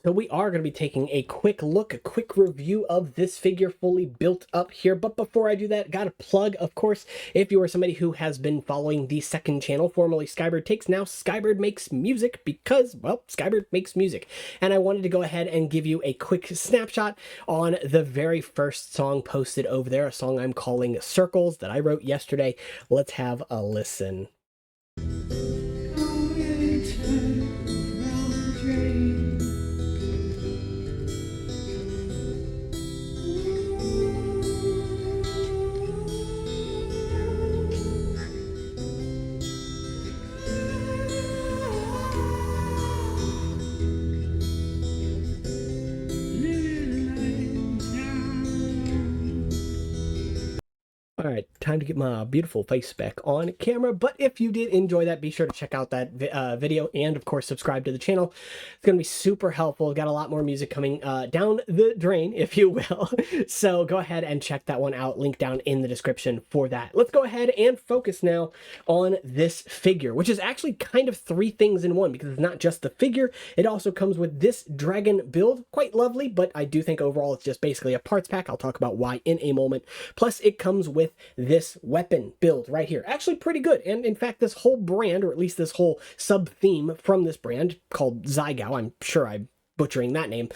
So we are going to be taking a quick look, a quick review of this figure fully built up here. But before I do that, got to plug, of course, if you are somebody who has been following the second channel, formerly Skybird Takes, now Skybird Makes Music, because, well, Skybird makes music. And I wanted to go ahead and give you a quick snapshot on the very first song posted over there, a song I'm calling Circles that I wrote yesterday. Let's have a listen. All right, time to get my beautiful face back on camera. But if you did enjoy that, be sure to check out that video and, of course, subscribe to the channel. It's going to be super helpful. Got a lot more music coming down the drain, if you will. So go ahead and check that one out. Link down in the description for that. Let's go ahead and focus now on this figure, which is actually kind of three things in one, because it's not just the figure. It also comes with this dragon build. Quite lovely, but I do think overall it's just basically a parts pack. I'll talk about why in a moment. Plus, it comes with this weapon build right here. Actually pretty good. And in fact, this whole brand, or at least this whole sub-theme from this brand called Zygao, I'm sure I'm butchering that name,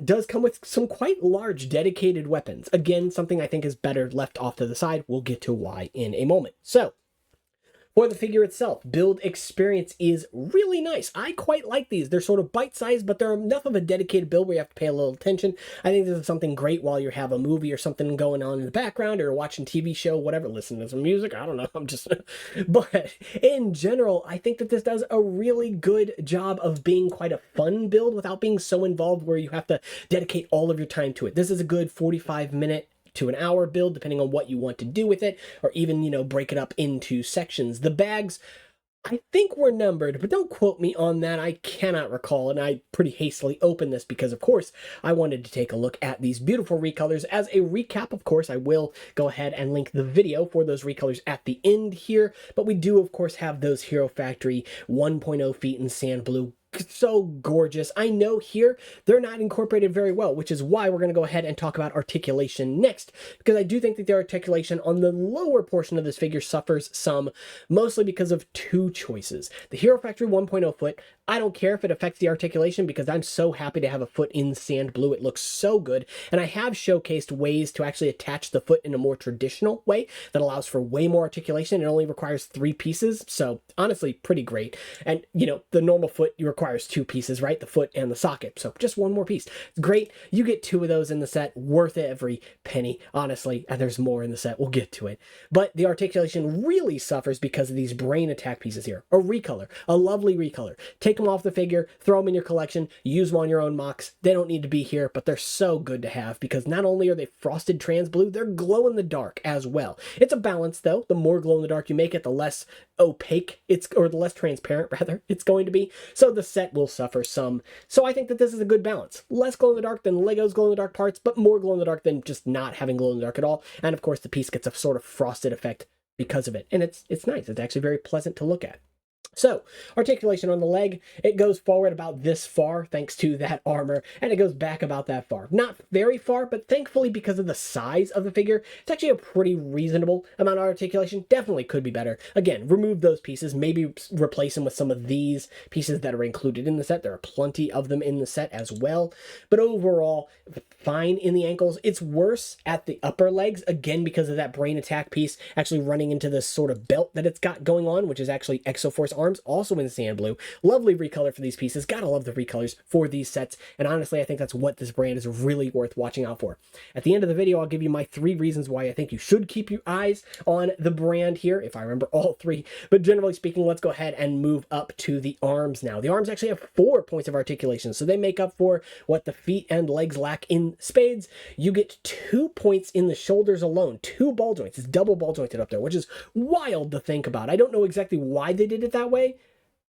does come with some quite large dedicated weapons. Again, something I think is better left off to the side. We'll get to why in a moment. So, for the figure itself, build experience is really nice. I quite like these. They're sort of bite-sized, but they're enough of a dedicated build where you have to pay a little attention. I think this is something great while you have a movie or something going on in the background, or watching TV show, whatever, listening to some music. I don't know. I'm just... But in general, I think that this does a really good job of being quite a fun build without being so involved where you have to dedicate all of your time to it. This is a good 45-minute to an hour build, depending on what you want to do with it, or even, break it up into sections. The bags, I think were numbered, but don't quote me on that. I cannot recall, and I pretty hastily opened this because, of course, I wanted to take a look at these beautiful recolors. As a recap, of course, I will go ahead and link the video for those recolors at the end here, but we do, of course, have those Hero Factory 1.0 feet in sand blue. So gorgeous. I know here they're not incorporated very well, which is why we're going to go ahead and talk about articulation next, because I do think that the articulation on the lower portion of this figure suffers some, mostly because of two choices. The Hero Factory 1.0 foot, I don't care if it affects the articulation because I'm so happy to have a foot in sand blue. It looks so good, and I have showcased ways to actually attach the foot in a more traditional way that allows for way more articulation. It only requires 3 pieces, so honestly pretty great. And the normal foot requires 2 pieces, right? The foot and the socket, so just one more piece. It's great. You get 2 of those in the set, worth every penny, honestly. And there's more in the set, we'll get to it. But the articulation really suffers because of these brain attack pieces here. A recolor, a lovely recolor. Take them off the figure, throw them in your collection, use them on your own mocks. They don't need to be here, but they're so good to have because not only are they frosted trans blue, they're glow in the dark as well. It's a balance though. The more glow in the dark you make it, the less opaque or the less transparent rather it's going to be. So the set will suffer some. So I think that this is a good balance. Less glow in the dark than Lego's glow in the dark parts, but more glow in the dark than just not having glow in the dark at all. And of course the piece gets a sort of frosted effect because of it. And it's nice. It's actually very pleasant to look at. So, articulation on the leg, it goes forward about this far thanks to that armor, and it goes back about that far. Not very far, but thankfully because of the size of the figure, it's actually a pretty reasonable amount of articulation. Definitely could be better. Again, remove those pieces, maybe replace them with some of these pieces that are included in the set. There are plenty of them in the set as well. But overall, fine in the ankles. It's worse at the upper legs, again because of that brain attack piece actually running into this sort of belt that it's got going on, which is actually Exoforce arms, also in sand blue. Lovely recolor for these pieces. Gotta love the recolors for these sets, and honestly I think that's what this brand is really worth watching out for. At the end of the video I'll give you my 3 reasons why I think you should keep your eyes on the brand here, if I remember all 3. But generally speaking, let's go ahead and move up to the arms now. The arms actually have 4 points of articulation, so they make up for what the feet and legs lack in spades. You get 2 points in the shoulders alone. 2 ball joints. It's double ball jointed up there, which is wild to think about. I don't know exactly why they did it that way,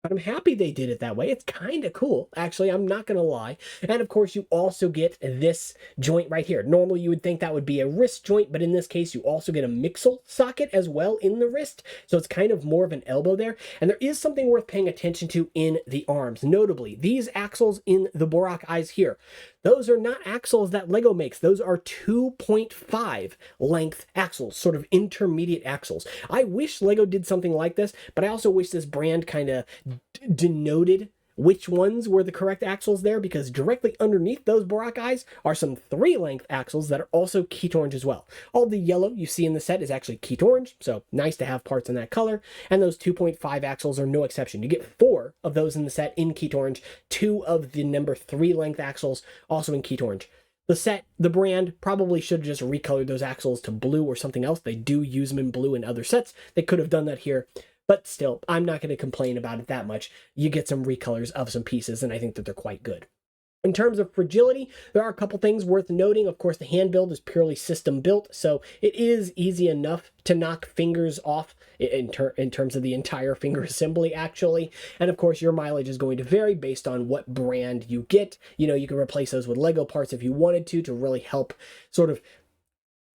But I'm happy they did it that way. It's kind of cool. Actually, I'm not going to lie. And of course, you also get this joint right here. Normally, you would think that would be a wrist joint, but in this case, you also get a mixel socket as well in the wrist. So it's kind of more of an elbow there. And there is something worth paying attention to in the arms. Notably, these axles in the Borak eyes here, those are not axles that Lego makes. Those are 2.5 length axles, sort of intermediate axles. I wish Lego did something like this, but I also wish this brand kind of denoted which ones were the correct axles there, because directly underneath those Borak eyes are some 3-length axles that are also Keat orange as well. All the yellow you see in the set is actually Keat orange, so nice to have parts in that color, and those 2.5 axles are no exception. You get 4 of those in the set in Keat orange, 2 of the number 3-length axles also in Keat orange. The set, the brand, probably should have just recolored those axles to blue or something else. They do use them in blue in other sets. They could have done that here. But still, I'm not going to complain about it that much. You get some recolors of some pieces, and I think that they're quite good. In terms of fragility, there are a couple things worth noting. Of course, the hand build is purely system built, so it is easy enough to knock fingers off in terms of the entire finger assembly, actually. And of course, your mileage is going to vary based on what brand you get. You know, you can replace those with Lego parts if you wanted to really help sort of,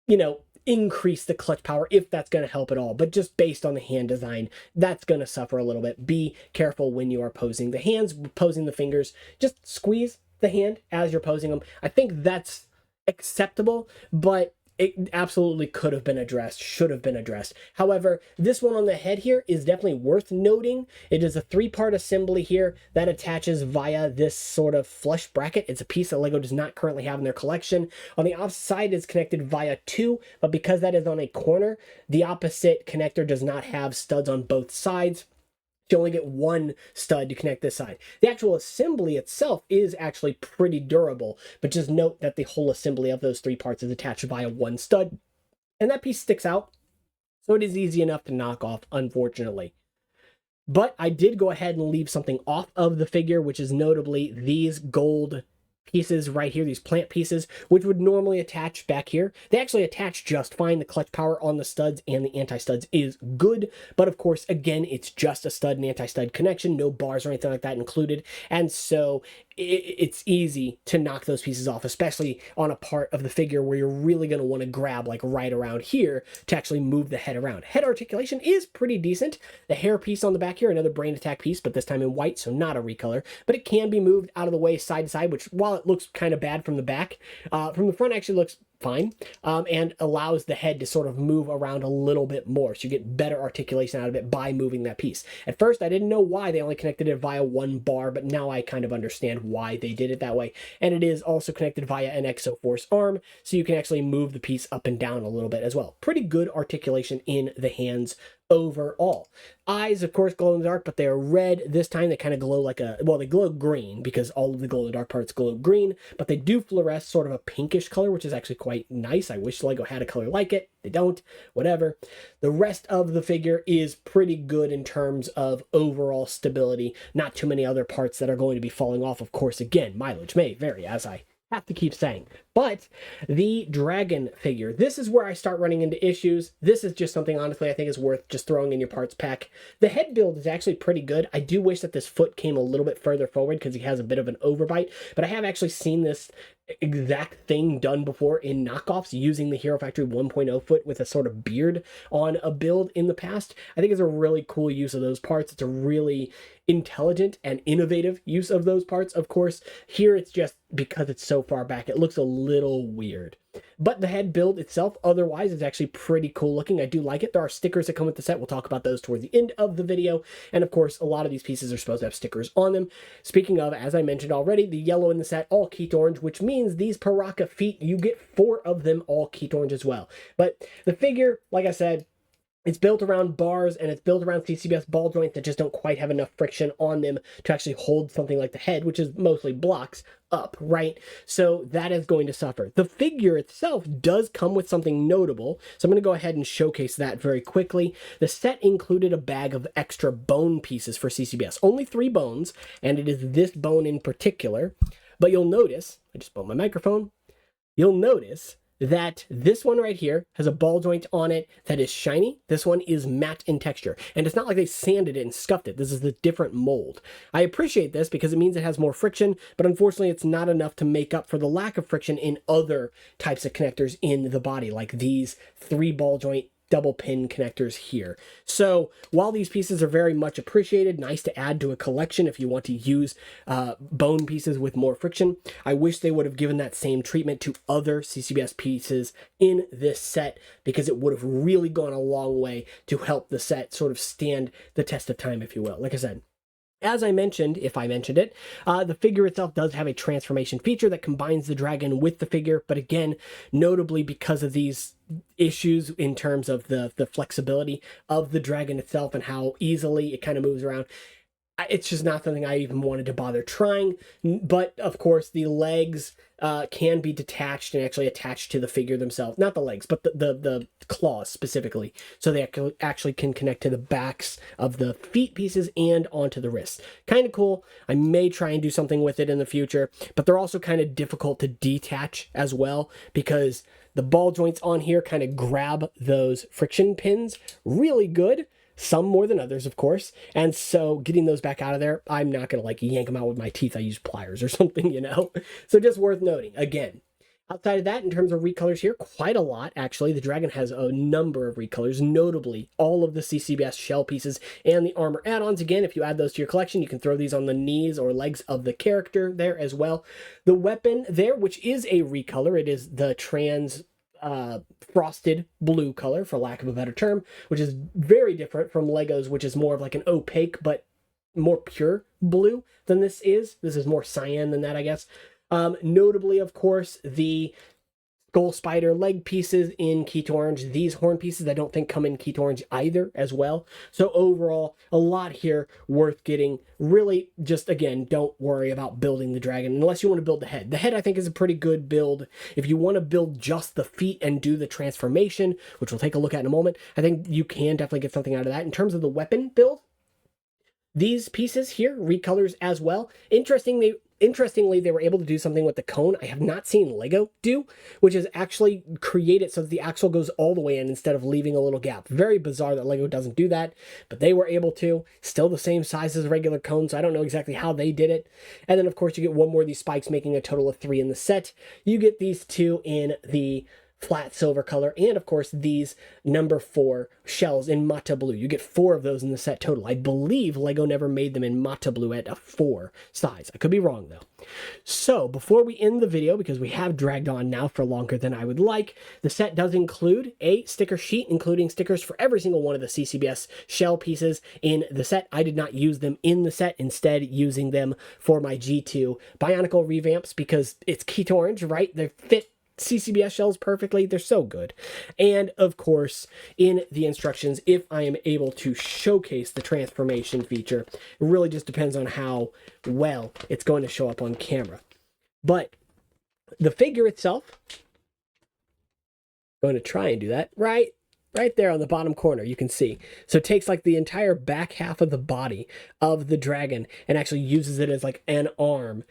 you know, increase the clutch power if that's going to help at all. But just based on the hand design, that's going to suffer a little bit. Be careful when you are posing the hands, posing the fingers. Just squeeze the hand as you're posing them. I think that's acceptable, but it absolutely could have been addressed, should have been addressed. However, this one on the head here is definitely worth noting. It is a 3-part assembly here that attaches via this sort of flush bracket. It's a piece that Lego does not currently have in their collection. On the opposite side, it's connected via 2, but because that is on a corner, the opposite connector does not have studs on both sides. You only get 1 stud to connect this side. The actual assembly itself is actually pretty durable, but just note that the whole assembly of those 3 parts is attached via 1 stud, and that piece sticks out, so it is easy enough to knock off, unfortunately. But I did go ahead and leave something off of the figure, which is notably these gold pieces right here, these plant pieces, which would normally attach back here. They actually attach just fine. The clutch power on the studs and the anti-studs is good, but of course, again, it's just a stud and anti-stud connection, no bars or anything like that included, and so it's easy to knock those pieces off, especially on a part of the figure where you're really going to want to grab like right around here to actually move the head around. Head articulation is pretty decent. The hair piece on the back here, another brain attack piece, but this time in white, so not a recolor, but it can be moved out of the way side to side, which while it looks kind of bad from the back, from the front actually looks fine, and allows the head to sort of move around a little bit more, so you get better articulation out of it by moving that piece. At first, I didn't know why they only connected it via 1 bar, but now I kind of understand why they did it that way. And it is also connected via an Exoforce arm, so you can actually move the piece up and down a little bit as well. Pretty good articulation in the hands overall. Eyes, of course, glow in the dark, but they're red. This time they kind of glow like a, well, they glow green because all of the glow in the dark parts glow green, but they do fluoresce sort of a pinkish color, which is actually quite nice. I wish Lego had a color like it. They don't, whatever. The rest of the figure is pretty good in terms of overall stability. Not too many other parts that are going to be falling off. Of course, again, mileage may vary, as I have to keep saying. But the dragon figure, this is where I start running into issues. This is just something, honestly, I think is worth just throwing in your parts pack. The head build is actually pretty good. I do wish that this foot came a little bit further forward because he has a bit of an overbite, but I have actually seen this exact thing done before in knockoffs using the Hero Factory 1.0 foot with a sort of beard on a build in the past. I think it's a really cool use of those parts. It's a really intelligent and innovative use of those parts. Of course, here it's just because it's so far back, it looks a little weird. But the head build itself, otherwise, is actually pretty cool looking. I do like it. There are stickers that come with the set. We'll talk about those toward the end of the video. And of course, a lot of these pieces are supposed to have stickers on them. Speaking of, as I mentioned already, the yellow in the set, all Keat orange, which means these Paraka feet, you get 4 of them all Keat orange as well. But the figure, like I said, it's built around bars and it's built around CCBS ball joints that just don't quite have enough friction on them to actually hold something like the head, which is mostly blocks, up, right? So that is going to suffer. The figure itself does come with something notable, so I'm going to go ahead and showcase that very quickly. The set included a bag of extra bone pieces for CCBS. Only 3 bones, and it is this bone in particular. But you'll notice, I just bumped my microphone, you'll notice that this one right here has a ball joint on it that is shiny. This one is matte in texture. And it's not like they sanded it and scuffed it. This is the different mold. I appreciate this because it means it has more friction, but unfortunately it's not enough to make up for the lack of friction in other types of connectors in the body, like these 3 ball joint double pin connectors here. So while these pieces are very much appreciated, nice to add to a collection if you want to use bone pieces with more friction, I wish they would have given that same treatment to other CCBS pieces in this set, because it would have really gone a long way to help the set sort of stand the test of time, if you will. Like I said, as I mentioned, if I mentioned it, the figure itself does have a transformation feature that combines the dragon with the figure, but again, notably because of these issues in terms of the flexibility of the dragon itself and how easily it kind of moves around, it's just not something I even wanted to bother trying. But of course, the legs can be detached and actually attached to the figure themselves. Not the legs, but the claws specifically. So they actually can connect to the backs of the feet pieces and onto the wrists. Kind of cool. I may try and do something with it in the future, but they're also kind of difficult to detach as well, because the ball joints on here kind of grab those friction pins really good. Some more than others, of course. And so getting those back out of there, I'm not going to like yank them out with my teeth. I use pliers or something, you know? So just worth noting. Again, outside of that, in terms of recolors here, quite a lot, actually. The dragon has a number of recolors, notably all of the CCBS shell pieces and the armor add-ons. Again, if you add those to your collection, you can throw these on the knees or legs of the character there as well. The weapon there, which is a recolor, it is the trans frosted blue color, for lack of a better term, which is very different from Lego's, which is more of like an opaque but more pure blue than this is. This is more cyan than that, I guess. Notably, of course, the Skull Spider leg pieces in Keto Orange. These horn pieces I don't think come in Keto Orange either as well. So overall, a lot here worth getting. Really, just again, don't worry about building the dragon unless you want to build the head. The head I think is a pretty good build. If you want to build just the feet and do the transformation, which we'll take a look at in a moment, I think you can definitely get something out of that. In terms of the weapon build, these pieces here, recolors as well. Interestingly, they were able to do something with the cone I have not seen Lego do, which is actually create it so that the axle goes all the way in instead of leaving a little gap. Very bizarre that Lego doesn't do that, but they were able to. Still the same size as a regular cone, so I don't know exactly how they did it. And then, of course, you get one more of these spikes, making a total of 3 in the set. You get these 2 in the flat silver color, and of course these number 4 shells in Mata Blue. You get 4 of those in the set total. I believe Lego never made them in Mata Blue at a 4 size. I could be wrong though. So before we end the video, because we have dragged on now for longer than I would like, the set does include a sticker sheet, including stickers for every single one of the CCBS shell pieces in the set. I did not use them in the set, instead using them for my G2 Bionicle revamps, because it's Keto Orange, right? They fit CCBS shells perfectly. They're so good. And of course, in the instructions, if I am able to showcase the transformation feature, it really just depends on how well it's going to show up on camera. But the figure itself, I'm going to try and do that right there on the bottom corner, you can see. So it takes like the entire back half of the body of the dragon and actually uses it as like an arm.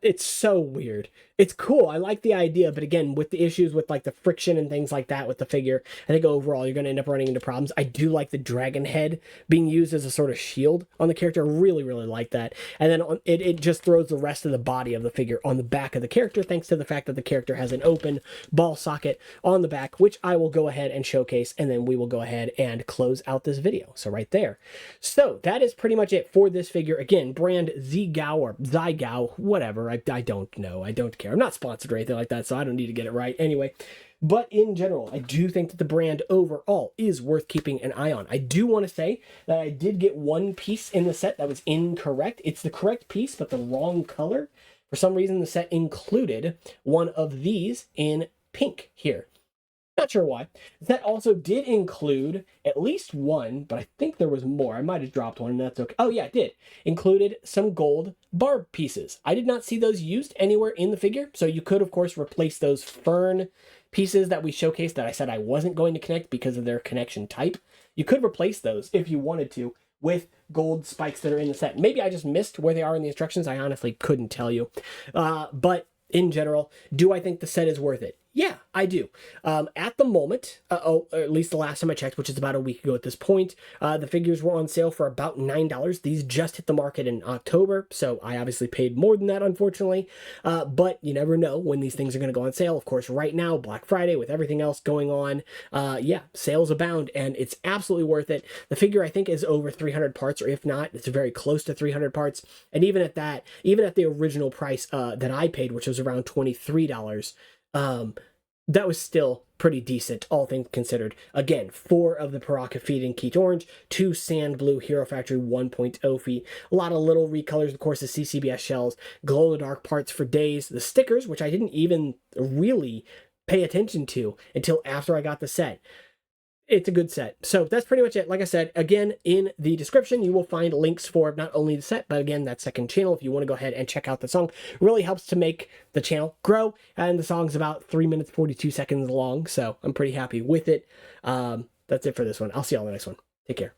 It's so weird. It's cool. I like the idea, but again, with the issues with like the friction and things like that with the figure, I think overall you're going to end up running into problems. I do like the dragon head being used as a sort of shield on the character. I really, really like that. And then it just throws the rest of the body of the figure on the back of the character, thanks to the fact that the character has an open ball socket on the back, which I will go ahead and showcase, and then we will go ahead and close out this video. So right there. So that is pretty much it for this figure. Again, brand Zigao or Zygao, whatever. I don't know. I don't care. I'm not sponsored or anything like that, so I don't need to get it right anyway. But in general, I do think that the brand overall is worth keeping an eye on. I do want to say that I did get one piece in the set that was incorrect. It's the correct piece, but the wrong color. For some reason, the set included one of these in pink here. Not sure why. That also did include at least one, but I think there was more. I might have dropped one, and that's okay. Oh yeah, it did. Included some gold barb pieces. I did not see those used anywhere in the figure, so you could, of course, replace those fern pieces that we showcased that I said I wasn't going to connect because of their connection type. You could replace those if you wanted to with gold spikes that are in the set. Maybe I just missed where they are in the instructions. I honestly couldn't tell you. But in general, do I think the set is worth it? Yeah, I do. At the moment, or at least the last time I checked, which is about a week ago at this point, the figures were on sale for about $9. These just hit the market in October, so I obviously paid more than that, unfortunately. But you never know when these things are going to go on sale. Of course, right now, Black Friday, with everything else going on, yeah, sales abound, and it's absolutely worth it. The figure, I think, is over 300 parts, or if not, it's very close to 300 parts. And even at that, even at the original price that I paid, which was around $23, that was still pretty decent, all things considered. Again, 4 of the Paraka feet in Keat Orange, 2 Sand Blue Hero Factory 1.0 feet, a lot of little recolors, of course, the CCBS shells, glow-in-the-dark parts for days, the stickers, which I didn't even really pay attention to until after I got the set. It's a good set. So that's pretty much it. Like I said, again, in the description, you will find links for not only the set, but again, that second channel. If you want to go ahead and check out the song, it really helps to make the channel grow. And the song's about 3 minutes, 42 seconds long. So I'm pretty happy with it. That's it for this one. I'll see you all in the next one. Take care.